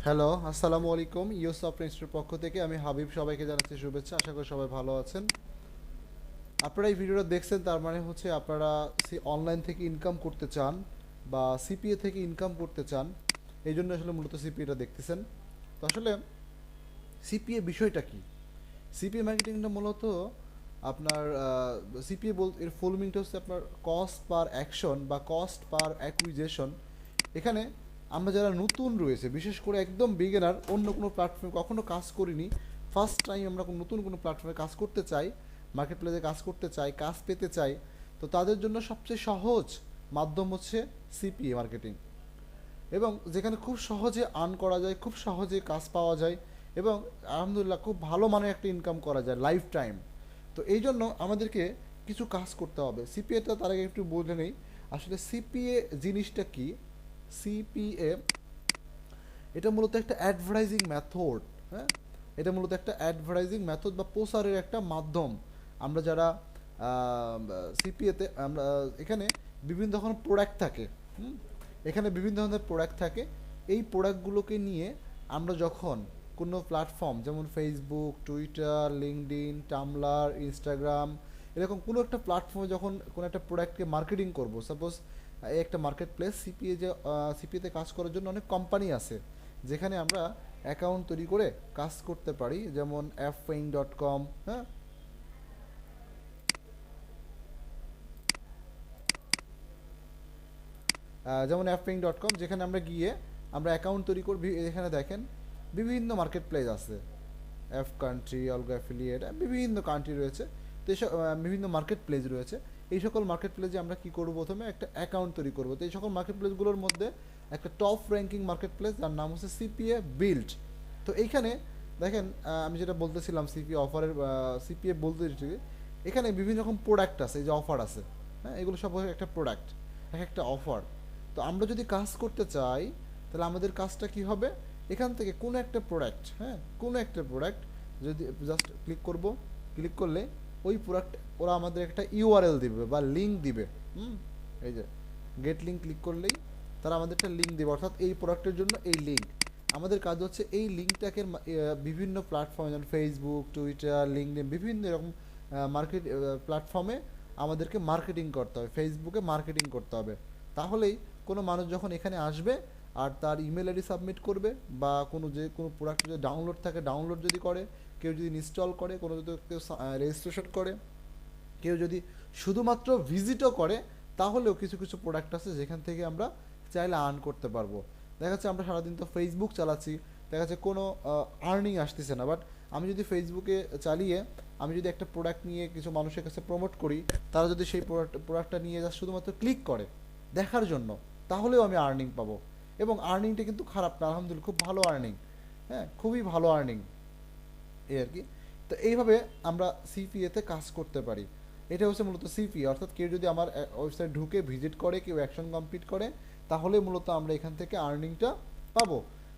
Hello, আসসালামু আলাইকুম। You software ইনস্টিটিউটের পক্ষ থেকে আমি হাবিব, সবাইকে জানাচ্ছি শুভেচ্ছা। আশা করি সবাই ভালো আছেন। আপনারা এই ভিডিওটা দেখছেন, তার মানে হচ্ছে আপনারা অনলাইন থেকে ইনকাম করতে চান বা সিপিএ থেকে ইনকাম করতে চান। এই জন্য আসলে মূলত সিপিএটা দেখতেছেন। তো আসলে সিপিএ বিষয়টা কি? সিপিএ মার্কেটিংটা মূলত আপনার সিপিএ এর ফুল মিনিংটা হচ্ছে আপনার কস্ট পার অ্যাকশন বা কস্ট পার অ্যাকুইজিশন। এখানে আমরা যারা নতুন রয়েছে, বিশেষ করে একদম বিগিনার, অন্য কোনো প্ল্যাটফর্মে কখনো কাজ করিনি, ফার্স্ট টাইম আমরা নতুন কোনো প্ল্যাটফর্মে কাজ করতে চাই, মার্কেট প্লেসে কাজ করতে চাই, কাজ পেতে চাই, তো তাদের জন্য সবচেয়ে সহজ মাধ্যম হচ্ছে সিপিএ মার্কেটিং। এবং যেখানে খুব সহজে আর্ন করা যায়, খুব সহজে কাজ পাওয়া যায় এবং আলহামদুলিল্লাহ খুব ভালো মানের একটা ইনকাম করা যায় লাইফ টাইম। তো এই জন্য আমাদেরকে কিছু কাজ করতে হবে। সিপিএটা তার আগে একটু বলে নেই, আসলে সিপিএ জিনিসটা কি। সিপিএ এটা মূলত একটা অ্যাডভার্টাইজিং মেথড। হ্যাঁ, এটা মূলত একটা অ্যাডভার্টাইজিং মেথড বা প্রচারের একটা মাধ্যম। আমরা যারা সিপিএতে আমরা এখানে বিভিন্ন ধরনের প্রোডাক্ট থাকে। হুম, এখানে বিভিন্ন ধরনের প্রোডাক্ট থাকে। এই প্রোডাক্টগুলোকে নিয়ে আমরা যখন কোনো প্ল্যাটফর্ম যেমন ফেসবুক, টুইটার, লিঙ্কডইন, টামলার, ইনস্টাগ্রাম, এরকম কোনো একটা প্ল্যাটফর্মে যখন কোনো একটা প্রোডাক্টকে মার্কেটিং করব, সাপোজ এই একটা মার্কেট প্লেস সিপিএ, যে সিপিএতে কাজ করার জন্য অনেক কোম্পানি আছে যেখানে আমরা অ্যাকাউন্ট তৈরি করে কাজ করতে পারি, যেমন fpaying.com। হ্যাঁ, যেমন fpaying.com, যেখানে আমরা গিয়ে আমরা অ্যাকাউন্ট তৈরি করবি। এখানে দেখেন বিভিন্ন মার্কেট প্লেস আছে, এফ কান্ট্রি, অলগো অ্যাফিলিয়েট, বিভিন্ন কান্ট্রি রয়েছে। তো এইসব বিভিন্ন মার্কেট প্লেস রয়েছে। এই সকল মার্কেট প্লেসে আমরা কি করব, প্রথমে একটা অ্যাকাউন্ট তৈরি করব। তো এই সকল মার্কেট প্লেসগুলোর মধ্যে একটা টপ র্যাঙ্কিং মার্কেট প্লেস যার নাম হচ্ছে সিপিএ বিল্ড। তো এইখানে দেখেন, আমি যেটা বলতেছিলাম সিপিএ অফারের, সিপিএ বলতে এখানে বিভিন্ন রকম প্রোডাক্ট আছে, এই যে অফার আছে। হ্যাঁ, এগুলো সব একটা প্রোডাক্ট, এক একটা অফার। তো আমরা যদি কাজ করতে চাই, তাহলে আমাদের কাজটা কি হবে, এখান থেকে কোনো একটা প্রোডাক্ট, হ্যাঁ কোনো একটা প্রোডাক্ট যদি জাস্ট ক্লিক করব, ক্লিক করলে ওই প্রোডাক্ট ওরা আমাদের একটা ইউআরএল দিবে বা লিঙ্ক দিবে। হুম, এই যে গেট লিঙ্ক ক্লিক করলেই তারা আমাদের একটা লিঙ্ক দেবে, অর্থাৎ এই প্রোডাক্টের জন্য এই লিঙ্ক। আমাদের কাজ হচ্ছে এই লিঙ্কটাকে বিভিন্ন প্ল্যাটফর্মে, যেমন ফেসবুক, টুইটার, লিঙ্কডইন, বিভিন্ন এরকম মার্কেট প্ল্যাটফর্মে আমাদেরকে মার্কেটিং করতে হবে, ফেসবুকে মার্কেটিং করতে হবে। তাহলেই কোনো মানুষ যখন এখানে আসবে আর তার ইমেল আইডি সাবমিট করবে, বা কোনো প্রোডাক্ট যদি ডাউনলোড থাকে, ডাউনলোড যদি করে, কেউ যদি ইনস্টল করে, কোনো যদি কেউ রেজিস্ট্রেশন করে, কেউ যদি শুধুমাত্র ভিজিটও করে, তাহলেও কিছু কিছু প্রোডাক্ট আছে যেখান থেকে আমরা চাইলে আর্ন করতে পারবো। দেখা যাচ্ছে আমরা সারাদিন তো ফেসবুক চালাচ্ছি, দেখা যাচ্ছে কোনো আর্নিং আসতেছে না, বাট আমি যদি ফেসবুকে চালিয়ে আমি যদি একটা প্রোডাক্ট নিয়ে কিছু মানুষের কাছে প্রমোট করি, তারা যদি সেই প্রোডাক্টটা নিয়ে যা শুধুমাত্র ক্লিক করে দেখার জন্য, তাহলেও আমি আর্নিং পাবো। এবং আর্নিংটা কিন্তু খারাপ না, আলহামদুলিল্লাহ খুব ভালো আর্নিং। হ্যাঁ, খুবই ভালো আর্নিং এই আর কি। তো এইভাবে আমরা সিপিএতে কাজ করতে পারি। এটা হচ্ছে মূলত সিপিএ, অর্থাৎ কেউ যদি আমার ওয়েবসাইট ঢুকে ভিজিট করে, কেউ অ্যাকশন কমপ্লিট করে, তাহলে মূলত আমরা এখান থেকে আর্নিংটা পাবো।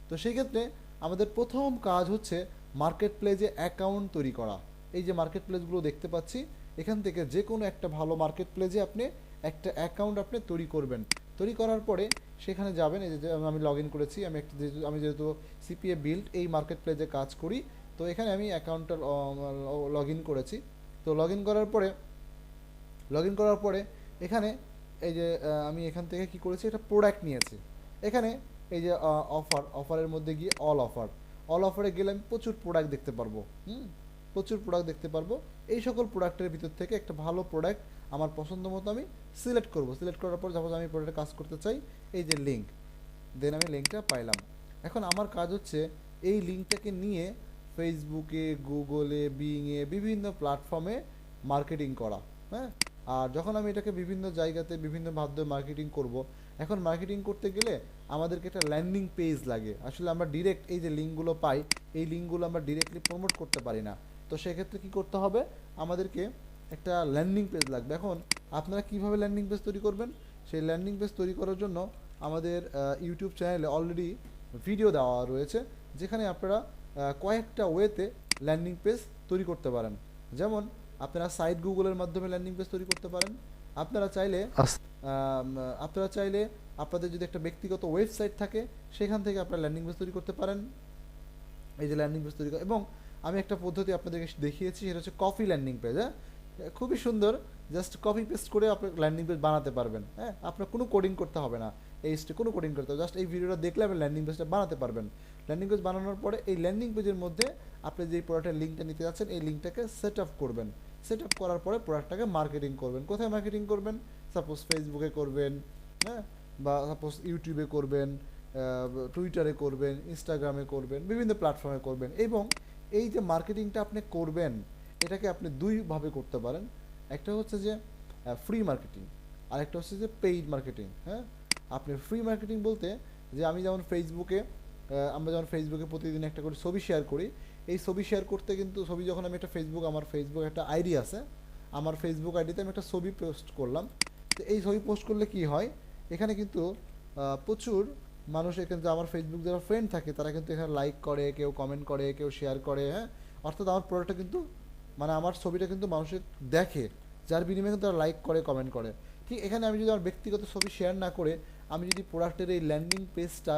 তো সেই ক্ষেত্রে আমাদের প্রথম কাজ হচ্ছে মার্কেট প্লেসে অ্যাকাউন্ট তৈরি করা। এই যে মার্কেট প্লেসগুলো দেখতে পাচ্ছি, এখান থেকে যে কোনো একটা ভালো মার্কেট প্লেসে আপনি একটা অ্যাকাউন্ট আপনি তৈরি করবেন। তৈরি করার পরে সেখানে যাবেন। এই যে আমি লগ ইন করেছি, আমি যেহেতু সিপিএ বিল্ড এই মার্কেট প্লেসে কাজ করি, তো এখানে আমি অ্যাকাউন্টটা লগ ইন করেছি। তো লগ ইন করার পরে এখানে এই যে আমি এখান থেকে কি করেছি, একটা প্রোডাক্ট নিয়েছি। এখানে এই যে অফারের মধ্যে গিয়ে অল অফারে গেলে আমি প্রচুর প্রোডাক্ট দেখতে পারবো। প্রচুর প্রোডাক্ট দেখতে পারবো। এই সকল প্রোডাক্টের ভিতর থেকে একটা ভালো প্রোডাক্ট আমার পছন্দ মতো আমি সিলেক্ট করব। সিলেক্ট করার পর যখন আমি প্রোডাক্টে কাজ করতে চাই, এই যে লিঙ্ক, দেন আমি লিঙ্কটা পাইলাম। এখন আমার কাজ হচ্ছে এই লিঙ্কটাকে নিয়ে ফেসবুকে, গুগলে, বিংয়ে, বিভিন্ন প্ল্যাটফর্মে মার্কেটিং করা। হ্যাঁ, আর যখন আমি এটাকে বিভিন্ন জায়গাতে বিভিন্ন মাধ্যমে মার্কেটিং করব, এখন মার্কেটিং করতে গেলে আমাদেরকে একটা ল্যান্ডিং পেজ লাগে। আসলে আমরা ডিরেক্ট এই যে লিঙ্কগুলো পাই, এই লিঙ্কগুলো আমরা ডিরেক্টলি প্রমোট করতে পারি না। তো সেক্ষেত্রে কী করতে হবে, আমাদেরকে একটা ল্যান্ডিং পেজ লাগবে। এখন আপনারা কীভাবে ল্যান্ডিং পেজ তৈরি করবেন, সেই ল্যান্ডিং পেজ তৈরি করার জন্য আমাদের ইউটিউব চ্যানেলে অলরেডি ভিডিও দেওয়া রয়েছে, যেখানে আপনারা কয়েকটা ওয়েতে ল্যান্ডিং পেজ তৈরি করতে পারেন। যেমন আপনারা সাইট গুগলের মাধ্যমে ল্যান্ডিং পেজ তৈরি করতে পারেন। আপনারা চাইলে আপনারা চাইলে আপনাদের যদি একটা ব্যক্তিগত ওয়েবসাইট থাকে সেখান থেকে আপনারা ল্যান্ডিং পেজ তৈরি করতে পারেন। এই যে ল্যান্ডিং পেজ তৈরি করা, এবং আমি একটা পদ্ধতি আপনাদেরকে দেখিয়েছি, সেটা হচ্ছে কপি ল্যান্ডিং পেজ। হ্যাঁ, খুবই সুন্দর, জাস্ট কপি পেস্ট করে আপনি ল্যান্ডিং পেজ বানাতে পারবেন। হ্যাঁ, আপনার কোনো কোডিং করতে হবে না, এই কোনো কোডিং করতে হবে, জাস্ট এই ভিডিওটা দেখলে আপনি ল্যান্ডিং পেজটা বানাতে পারবেন। ল্যান্ডিং পেজ বানানোর পরে এই ল্যান্ডিং পেজের মধ্যে আপনি যে প্রোডাক্টের লিঙ্কটা নিতে যাচ্ছেন এই লিঙ্কটাকে সেট আপ করবেন। সেট আপ করার পরে প্রোডাক্টটাকে মার্কেটিং করবেন। কোথায় মার্কেটিং করবেন? সাপোজ ফেসবুকে করবেন, হ্যাঁ, বা সাপোজ ইউটিউবে করবেন, টুইটারে করবেন, ইনস্টাগ্রামে করবেন, বিভিন্ন প্ল্যাটফর্মে করবেন। এবং এই যে মার্কেটিংটা আপনি করবেন এটাকে আপনি দুইভাবে করতে পারেন। একটা হচ্ছে যে ফ্রি মার্কেটিং, আর একটা হচ্ছে যে পেইড মার্কেটিং। হ্যাঁ, আপনি ফ্রি মার্কেটিং বলতে যে আমরা যেমন ফেসবুকে প্রতিদিন একটা করে ছবি শেয়ার করি, এই ছবি শেয়ার করতে কিন্তু ছবি যখন আমি একটা আমার ফেসবুক একটা আইডি আছে, আমার ফেসবুক আইডিতে আমি একটা ছবি পোস্ট করলাম। তো এই ছবি পোস্ট করলে কি হয়, এখানে কিন্তু প্রচুর মানুষ, এখানে আমার ফেসবুক যারা ফ্রেন্ড থাকে তারা কিন্তু এখানে লাইক করে, কেউ কমেন্ট করে, কেউ শেয়ার করে। হ্যাঁ, অর্থাৎ আমার প্রোডাক্টটা কিন্তু, মানে আমার ছবিটা কিন্তু মানুষের দেখে, যার বিনিময়ে কিন্তু তারা লাইক করে, কমেন্ট করে। ঠিক এখানে আমি যদি আমার ব্যক্তিগত ছবি শেয়ার না করে আমি যদি প্রোডাক্টের এই ল্যান্ডিং পেজটা,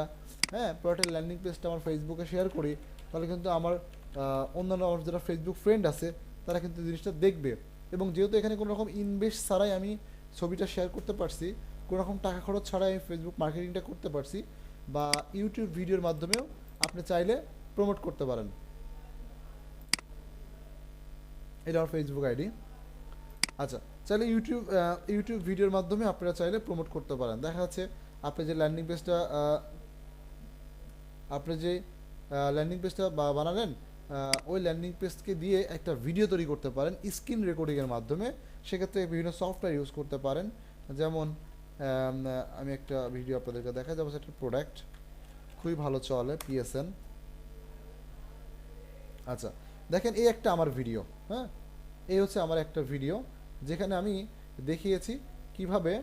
হ্যাঁ, প্রোডাক্টের ল্যান্ডিং পেজটা আমার ফেসবুকে শেয়ার করি, তাহলে কিন্তু আমার অন্যান্য আমার যারা ফেসবুক ফ্রেন্ড আছে তারা কিন্তু জিনিসটা দেখবে। এবং যেহেতু এখানে কোনো রকম ইনভেস্ট ছাড়াই আমি ছবিটা শেয়ার করতে পারছি, কোনো রকম টাকা খরচ ছাড়াই আমি ফেসবুক মার্কেটিংটা করতে পারছি, বা ইউটিউব ভিডিওর মাধ্যমেও আপনি চাইলে প্রমোট করতে পারেন। এটা আমার ফেসবুক আইডি। আচ্ছা, চাইলে ইউটিউব ভিডিওর মাধ্যমে আপনারা চাইলে প্রমোট করতে পারেন। দেখা যাচ্ছে আপনি যে ল্যান্ডিং পেজটা বানালেন, ওই ল্যান্ডিং পেজকে দিয়ে একটা ভিডিও তৈরি করতে পারেন স্ক্রিন রেকর্ডিংয়ের মাধ্যমে। সেক্ষেত্রে বিভিন্ন সফটওয়্যার ইউজ করতে পারেন। যেমন আমি একটা ভিডিও আপনাদেরকে দেখাই, যেমন একটা প্রোডাক্ট খুবই ভালো চলে, PSN। আচ্ছা, দেখেন এই একটা আমার ভিডিও। হ্যাঁ, এই হচ্ছে আমার একটা ভিডিও যেখানে আমি দেখিয়েছি কিভাবে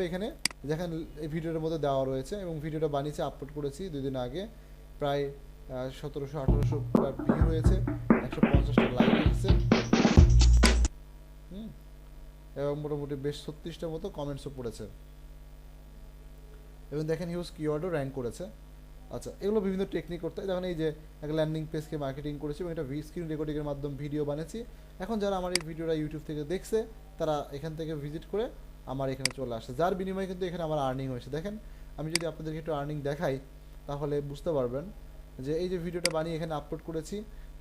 এখানে দেখেন এই ভিডিওর মধ্যে দেওয়া রয়েছে, এবং ভিডিওটা বানিয়েছি, আপলোড করেছি 2 দিন আগে। প্রায় 1700-1800 ভিউ হয়েছে, 150টা লাইক এসেছে, এবং মোটামুটি বেশ 36টার মতো কমেন্টসও পড়েছে, এবং দেখেন হিউজ কিওয়ার্ডও র্যাঙ্ক করেছে। আচ্ছা, এগুলো বিভিন্ন টেকনিক করতে হয়। দেখেন এই যে একটা ল্যান্ডিং পেজকে মার্কেটিং করেছি এবং এটা স্ক্রিন রেকর্ডিংয়ের মাধ্যমে ভিডিও বানিয়েছি। এখন যারা আমার এই ভিডিওটা ইউটিউব থেকে দেখছে তারা এখান থেকে ভিজিট করে আমার এখানে চলে আসে, যার বিনিময়ে কিন্তু এখানে আমার আর্নিং হয়েছে। দেখেন আমি যদি আপনাদেরকে একটু আর্নিং দেখাই তাহলে বুঝতে পারবেন যে এই যে ভিডিওটা বানিয়ে এখানে আপলোড করেছি,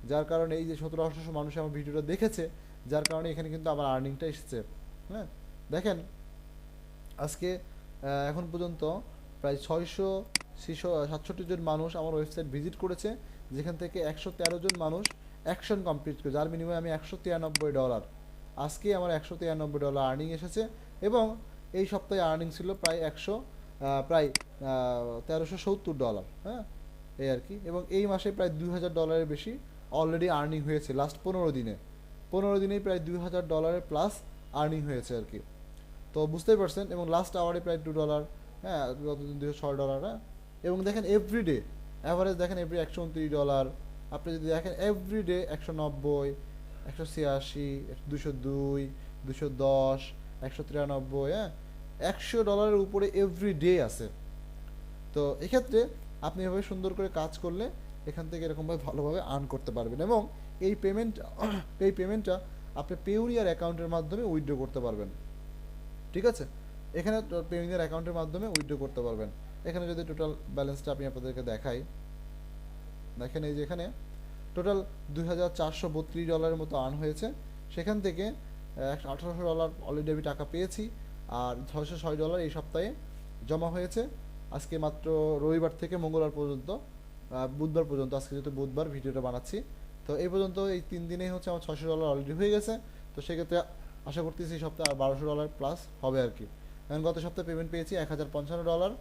যার কারণে এই যে 1700 মানুষ আমার ভিডিওটা দেখেছে, যার কারণে এখানে কিন্তু আমার আর্নিংটা এসেছে। হ্যাঁ, দেখেন আজকে এখন পর্যন্ত প্রায় 667 জন মানুষ আমার ওয়েবসাইট ভিজিট করেছে, যেখান থেকে 113 জন মানুষ অ্যাকশন কমপ্লিট করে, যার বিনিময়ে আমি $193, আজকে আমার $193 আর্নিং এসেছে। এবং এই সপ্তাহে আর্নিং ছিল প্রায় $1370। হ্যাঁ, এই আর কি। এবং এই মাসে প্রায় $2000 বেশি অলরেডি আর্নিং হয়েছে লাস্ট 15 দিনেই প্রায় $2000 প্লাস আর্নিং হয়েছে আর কি। তো বুঝতেই পারছেন। এবং লাস্ট আওয়ারে প্রায় $2, হ্যাঁ, গতদিন $206। হ্যাঁ, এবং দেখেন এভরিডে অ্যাভারেজ দেখেন $129। আপনি যদি দেখেন এভরিডে 190, 186, 202, 210, 193, হ্যাঁ, $100 উপরে এভরিডে আছে। তো এক্ষেত্রে আপনি এভাবে সুন্দর করে কাজ করলে এখান থেকে এরকমভাবে ভালোভাবে আর্ন করতে পারবেন, এবং এই পেমেন্টটা আপনি পেউরিয়ার অ্যাকাউন্টের মাধ্যমে উইথড্র করতে পারবেন। ঠিক আছে, এখানে পেউরিয়ার অ্যাকাউন্টের মাধ্যমে উইথড্র করতে পারবেন। এখানে যদি টোটাল ব্যালেন্সটা আমি আপনাদেরকে দেখাই, দেখেন এই যে এখানে টোটাল $2432 মতো আর্ন হয়েছে। সেখান থেকে $1800 অলরেডি আমি টাকা পেয়েছি, আর $606 এই সপ্তাহে জমা হয়েছে। আজকে মাত্র রবিবার থেকে মঙ্গলবার পর্যন্ত, বুধবার পর্যন্ত, আজকে যেহেতু বুধবার ভিডিওটা বানাচ্ছি, তো এই পর্যন্ত এই 3 দিনেই হচ্ছে আমার $600 অলরেডি হয়ে গেছে। তো সেক্ষেত্রে আশা করতেছি এই সপ্তাহে আর $1200 প্লাস হবে আর কি। কারণ গত সপ্তাহে পেমেন্ট পেয়েছি $1055।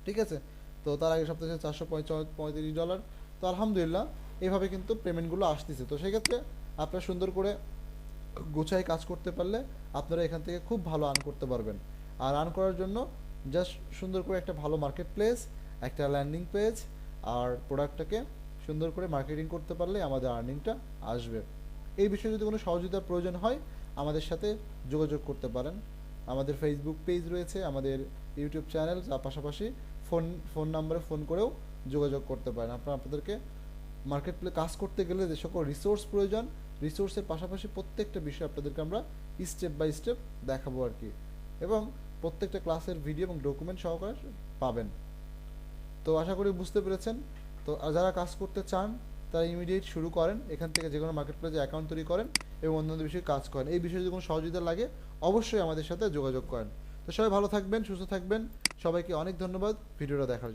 ঠিক আছে, তো তার আগের সপ্তাহে $435। তো আলহামদুলিল্লাহ এইভাবে কিন্তু পেমেন্টগুলো আসতেছে। তো সেক্ষেত্রে আপনারা সুন্দর করে গোছায় কাজ করতে পারলে আপনারা এখান থেকে খুব ভালো আর্ন করতে পারবেন। আর আর্ন করার জন্য জাস্ট সুন্দর করে একটা ভালো মার্কেট প্লেস, একটা ল্যান্ডিং পেজ, আর প্রোডাক্টটাকে সুন্দর করে মার্কেটিং করতে পারলে আমাদের আর্নিংটা আসবে। এই বিষয়ে যদি কোনো সহযোগিতার প্রয়োজন হয় আমাদের সাথে যোগাযোগ করতে পারেন। আমাদের ফেসবুক পেজ রয়েছে, আমাদের ইউটিউব চ্যানেল, তার পাশাপাশি ফোন নাম্বারে ফোন করেও যোগাযোগ করতে পারেন। আপনাদেরকে মার্কেট প্লেস কাজ করতে গেলে যে সকল রিসোর্স প্রয়োজন, রিসোর্সের পাশাপাশি প্রত্যেকটা বিষয় আপনাদেরকে আমরা স্টেপ বাই স্টেপ দেখাবো আর কি, এবং প্রত্যেকটা ক্লাসের ভিডিও এবং ডকুমেন্ট সহকারে পাবেন। তো আশা করি বুঝতে পেরেছেন। তো যারা কাজ করতে চান তারা ইমিডিয়েট শুরু করেন, এখান থেকে যে কোনো মার্কেট প্লেসে অ্যাকাউন্ট তৈরি করেন এবং অন্যান্য বিষয়ে কাজ করেন। এই বিষয়ে যদি কোনো সহযোগিতা লাগে অবশ্যই আমাদের সাথে যোগাযোগ করেন। তো সবাই ভালো থাকবেন, সুস্থ থাকবেন। সবাইকে অনেক ধন্যবাদ ভিডিওটা দেখার জন্য।